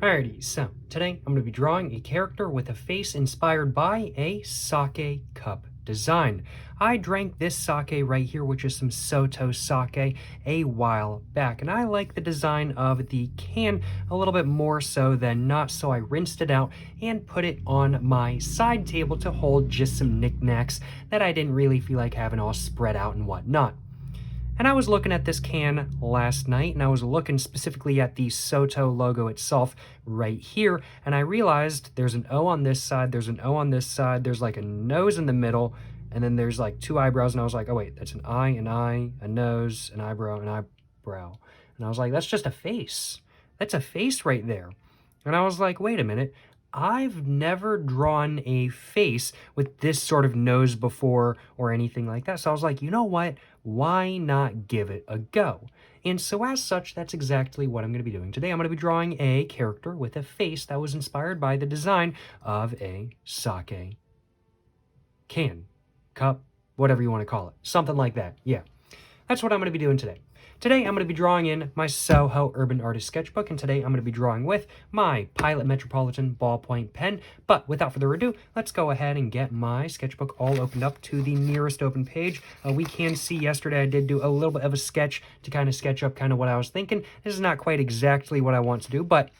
Alrighty, so today I'm going to be drawing a character with a face inspired by a sake cup design. I drank this sake right here, which is some Soto sake, a while back, and I like the design of the can a little bit more so than not, so I rinsed it out and put it on my side table to hold just some knickknacks that I didn't really feel like having all spread out and whatnot. And I was looking at this can last night, and I was looking specifically at the Soto logo itself right here, and I realized there's an O on this side, there's an O on this side, there's like a nose in the middle, and then there's like two eyebrows, and I was like, oh wait, that's an eye, a nose, an eyebrow, an eyebrow. And I was like, that's just a face. That's a face right there. And I was like, wait a minute, I've never drawn a face with this sort of nose before or anything like that. So I was like, you know what? Why not give it a go? And so as such, that's exactly what I'm going to be doing today. I'm going to be drawing a character with a face that was inspired by the design of a sake can, cup, whatever you want to call it. Something like that. Yeah. That's what I'm going to be doing today. Today, I'm going to be drawing in my SOHO Urban Artist Sketchbook, and today I'm going to be drawing with my Pilot Metropolitan ballpoint pen. But without further ado, let's go ahead and get my sketchbook all opened up to the nearest open page. We can see yesterday I did do a little bit of a sketch to kind of sketch up kind of what I was thinking. This is not quite exactly what I want to do, but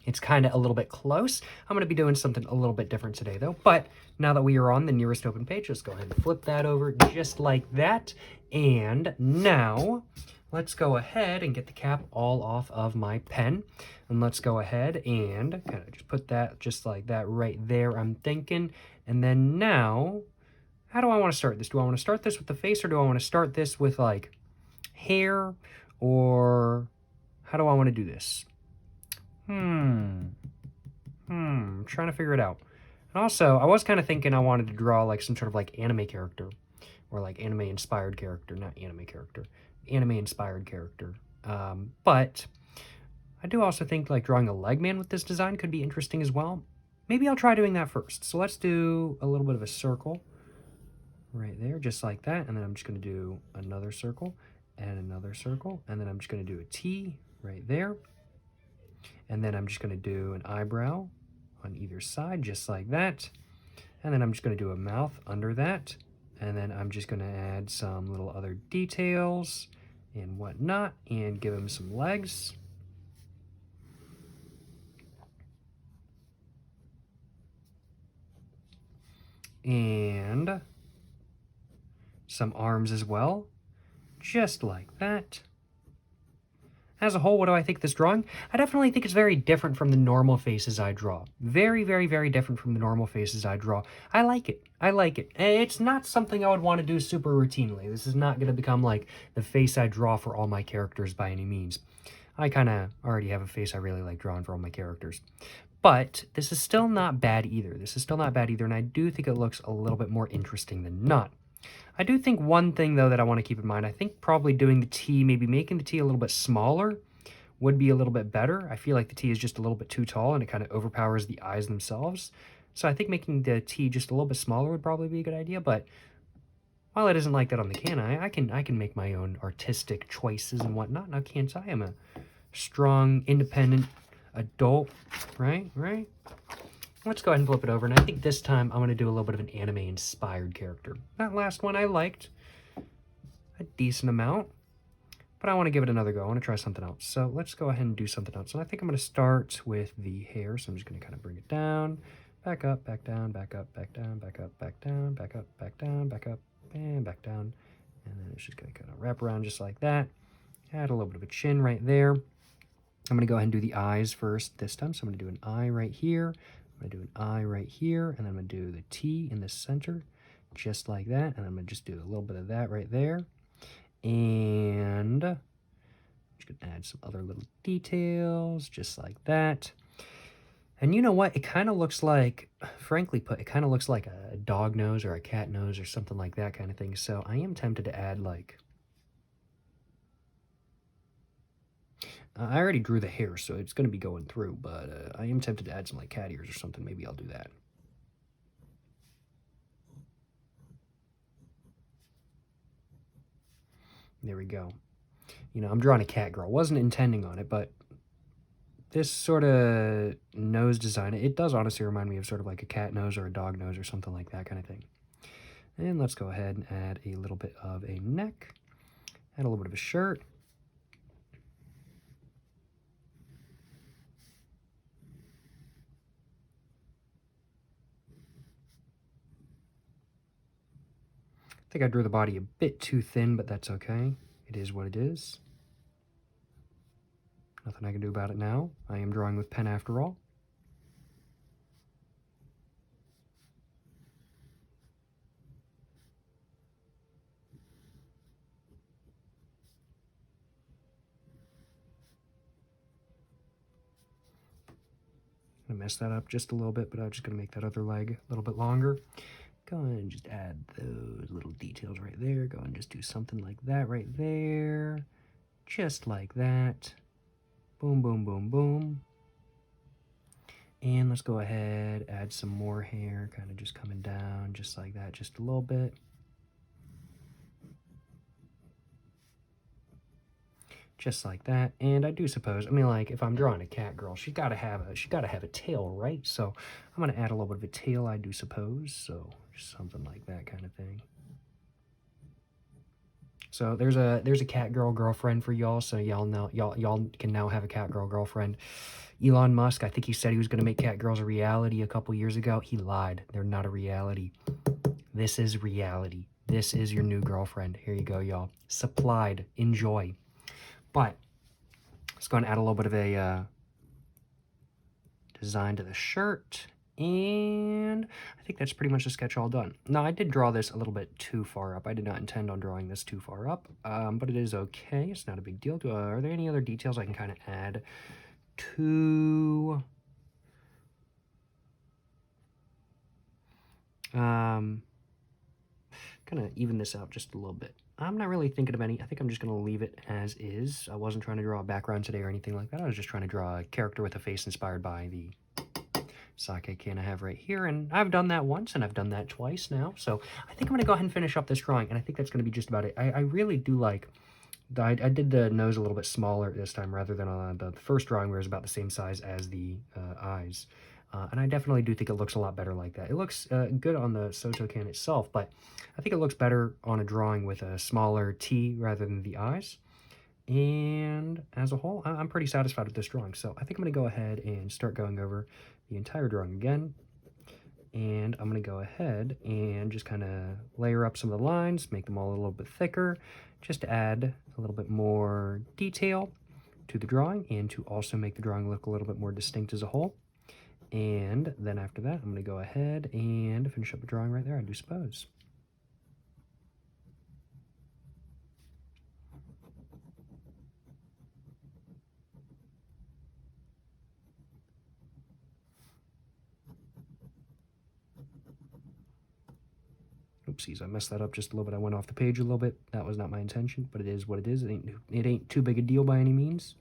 it's kind of a little bit close. I'm going to be doing something a little bit different today, though. But now that we are on the nearest open page, let's go ahead and flip that over just like that. And now let's go ahead and get the cap all off of my pen. And let's go ahead and kind of just put that just like that right there, I'm thinking. And then now, how do I want to start this? Do I want to start this with the face, or do I want to start this with like hair? Or how do I want to do this? Trying to figure it out. And also, I was kind of thinking I wanted to draw like some sort of like anime character, or like anime-inspired character, not anime character, anime-inspired character. But I do also think like drawing a leg man with this design could be interesting as well. Maybe I'll try doing that first. So let's do a little bit of a circle right there, just like that. And then I'm just going to do another circle and another circle. And then I'm just going to do a T right there. And then I'm just going to do an eyebrow on either side, just like that. And then I'm just going to do a mouth under that. And then I'm just going to add some little other details and whatnot and give him some legs. And some arms as well, just like that. As a whole, what do I think of this drawing? I definitely think it's very different from the normal faces I draw. Very, very, very different from the normal faces I draw. I like it. I like it. It's not something I would want to do super routinely. This is not going to become like the face I draw for all my characters by any means. I kind of already have a face I really like drawing for all my characters. But this is still not bad either. This is still not bad either, and I do think it looks a little bit more interesting than not. I do think one thing, though, that I want to keep in mind, I think probably doing the T, maybe making the T a little bit smaller would be a little bit better. I feel like the T is just a little bit too tall and it kind of overpowers the eyes themselves. So I think making the T just a little bit smaller would probably be a good idea, but while it isn't like that on the can, I can make my own artistic choices and whatnot. Now, can't I? I'm a strong, independent adult, right? Let's go ahead and flip it over, and I think this time I'm going to do a little bit of an anime-inspired character. That last one I liked a decent amount, but I want to give it another go. I want to try something else. So let's go ahead and do something else. And I think I'm going to start with the hair, so I'm just going to kind of bring it down, back up, back down, back up, back down, back up, back down, back up, back down, back up, and back down. And then it's just going to kind of wrap around just like that. Add a little bit of a chin right there. I'm going to go ahead and do the eyes first this time. So I'm going to do an eye right here. I'm going to do an eye right here, and then I'm going to do the T in the center, just like that. And I'm going to just do a little bit of that right there. And I'm just going to add some other little details, just like that. And you know what? It kind of looks like, frankly put, it kind of looks like a dog nose or a cat nose or something like that kind of thing. So I am tempted to add like, I already drew the hair, so it's going to be going through, but I am tempted to add some like cat ears or something. Maybe I'll do that. There we go. You know, I'm drawing a cat girl. Wasn't intending on it, but this sort of nose design, it does honestly remind me of sort of like a cat nose or a dog nose or something like that kind of thing. And let's go ahead and add a little bit of a neck, add a little bit of a shirt. I think I drew the body a bit too thin, but that's okay. It is what it is. Nothing I can do about it now. I am drawing with pen after all. I'm gonna mess that up just a little bit, but I'm just gonna make that other leg a little bit longer. Go ahead and just add those little details right there. Go and just do something like that right there. Just like that. Boom, boom, boom, boom. And let's go ahead, add some more hair, kind of just coming down just like that, just a little bit. Just like that. And I do suppose, I mean, like, if I'm drawing a cat girl, she's gotta have a tail, right? So I'm gonna add a little bit of a tail, I do suppose. So just something like that kind of thing. So there's a cat girl girlfriend for y'all. So y'all can now have a cat girl girlfriend. Elon Musk, I think he said he was going to make cat girls a reality a couple years ago. He lied. They're not a reality. This is reality. This is your new girlfriend. Here you go, y'all. Supplied. Enjoy. But let's go and add a little bit of a design to the shirt. And I think that's pretty much the sketch all done. Now, I did draw this a little bit too far up. I did not intend on drawing this too far up, but it is okay. It's not a big deal. Are there any other details I can kind of add to kind of even this out just a little bit? I'm not really thinking of any. I think I'm just going to leave it as is. I wasn't trying to draw a background today or anything like that. I was just trying to draw a character with a face inspired by the sake can I have right here, and I've done that once and I've done that twice now, so I think I'm gonna go ahead and finish up this drawing, and I think that's gonna be just about it. I really do like I did the nose a little bit smaller this time rather than on the first drawing where it was about the same size as the eyes, and I definitely do think it looks a lot better like that. It looks good on the SOHO can itself, but I think it looks better on a drawing with a smaller T rather than the eyes. And as a whole, I'm pretty satisfied with this drawing. So I think I'm going to go ahead and start going over the entire drawing again. And I'm going to go ahead and just kind of layer up some of the lines, make them all a little bit thicker, just to add a little bit more detail to the drawing and to also make the drawing look a little bit more distinct as a whole. And then after that, I'm going to go ahead and finish up the drawing right there, I do suppose. Oopsies, I messed that up just a little bit. I went off the page a little bit. That was not my intention, but it is what it is. It ain't too big a deal by any means.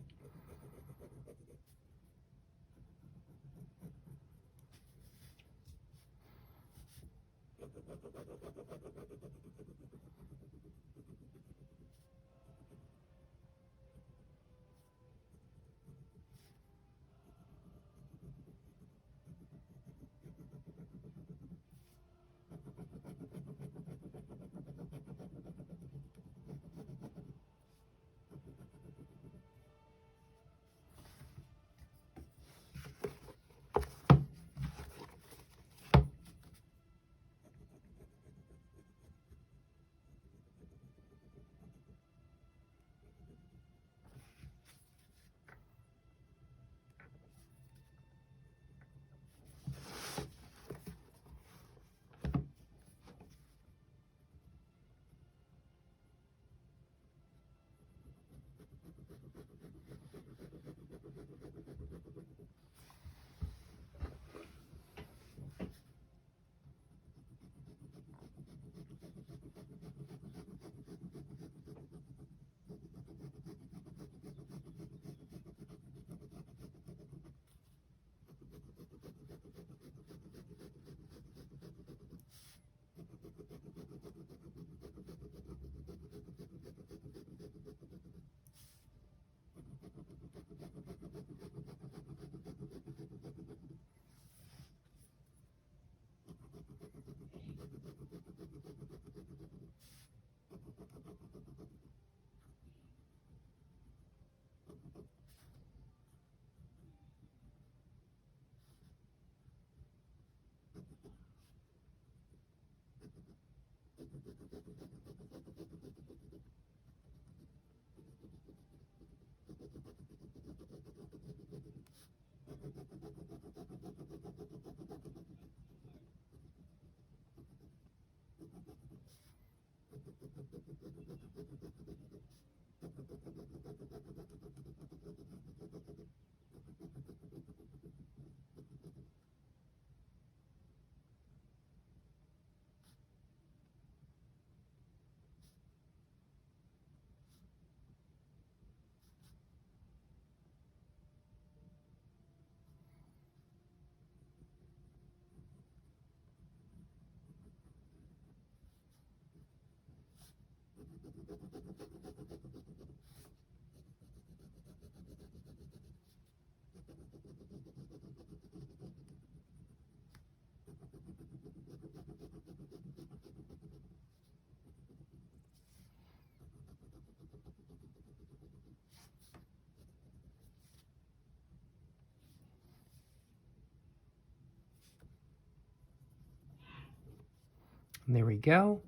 And there we go.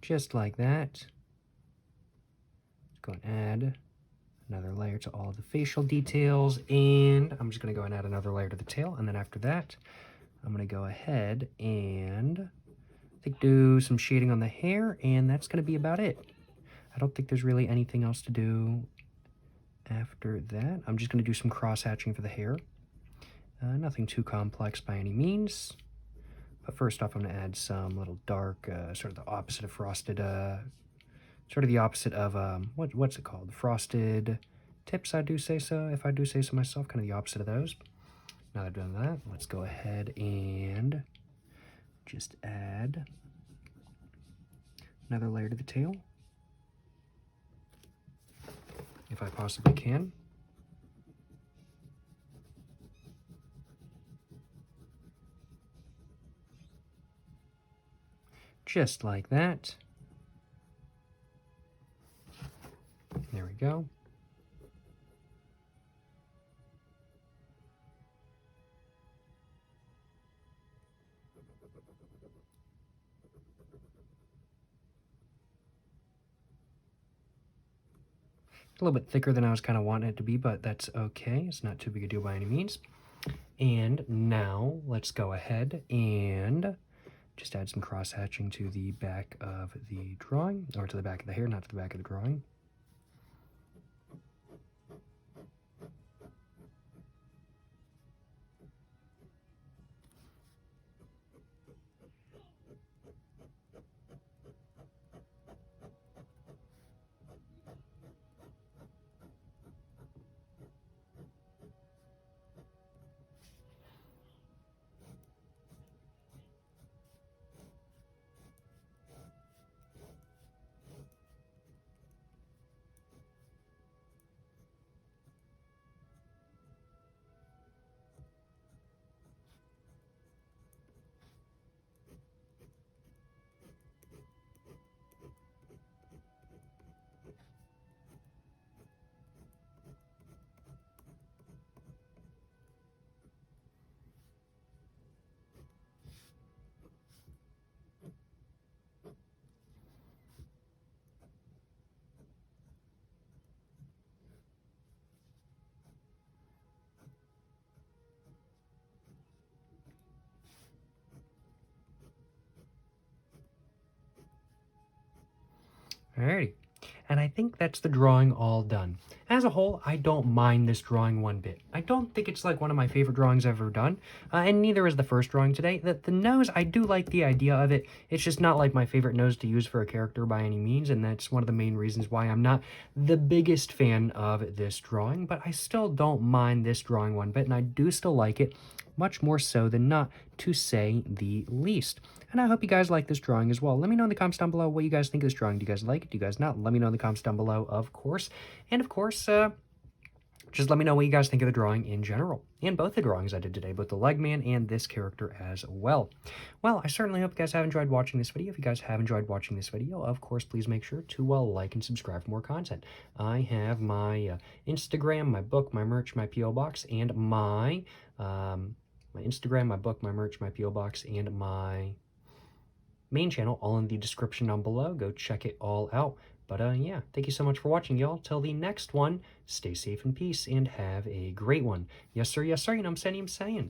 Just like that. Let's go and add another layer to all the facial details, and I'm just going to go and add another layer to the tail, and then after that, I'm going to go ahead and I think do some shading on the hair, and that's going to be about it. I don't think there's really anything else to do after that. I'm just going to do some cross-hatching for the hair. Nothing too complex by any means. But first off, I'm going to add some little dark, sort of the opposite of frosted, sort of the opposite of, what's it called? Frosted tips, I do say so, if I do say so myself, kind of the opposite of those. Now that I've done that, let's go ahead and just add another layer to the tail, if I possibly can. Just like that. There we go. A little bit thicker than I was kind of wanting it to be, but that's okay. It's not too big a deal by any means. And now let's go ahead and just add some cross-hatching to the back of the drawing, or to the back of the hair, not to the back of the drawing. Alrighty, and I think that's the drawing all done. As a whole, I don't mind this drawing one bit. I don't think it's like one of my favorite drawings I've ever done, and neither is the first drawing today. The nose, I do like the idea of it. It's just not like my favorite nose to use for a character by any means, and that's one of the main reasons why I'm not the biggest fan of this drawing, but I still don't mind this drawing one bit, and I do still like it, much more so than not, to say the least. And I hope you guys like this drawing as well. Let me know in the comments down below what you guys think of this drawing. Do you guys like it? Do you guys not? Let me know in the comments down below, of course. And of course, just let me know what you guys think of the drawing in general. And both the drawings I did today, both the leg man and this character as well. Well, I certainly hope you guys have enjoyed watching this video. If you guys have enjoyed watching this video, of course, please make sure to like and subscribe for more content. I have my Instagram, my book, my merch, my P.O. box, and my Instagram, my book, my merch, my P.O. box, and my main channel, all in the description down below. Go check it all out. But yeah, thank you so much for watching, y'all. Till the next one, stay safe in peace and have a great one. Yes, sir. Yes, sir. You know what I'm saying?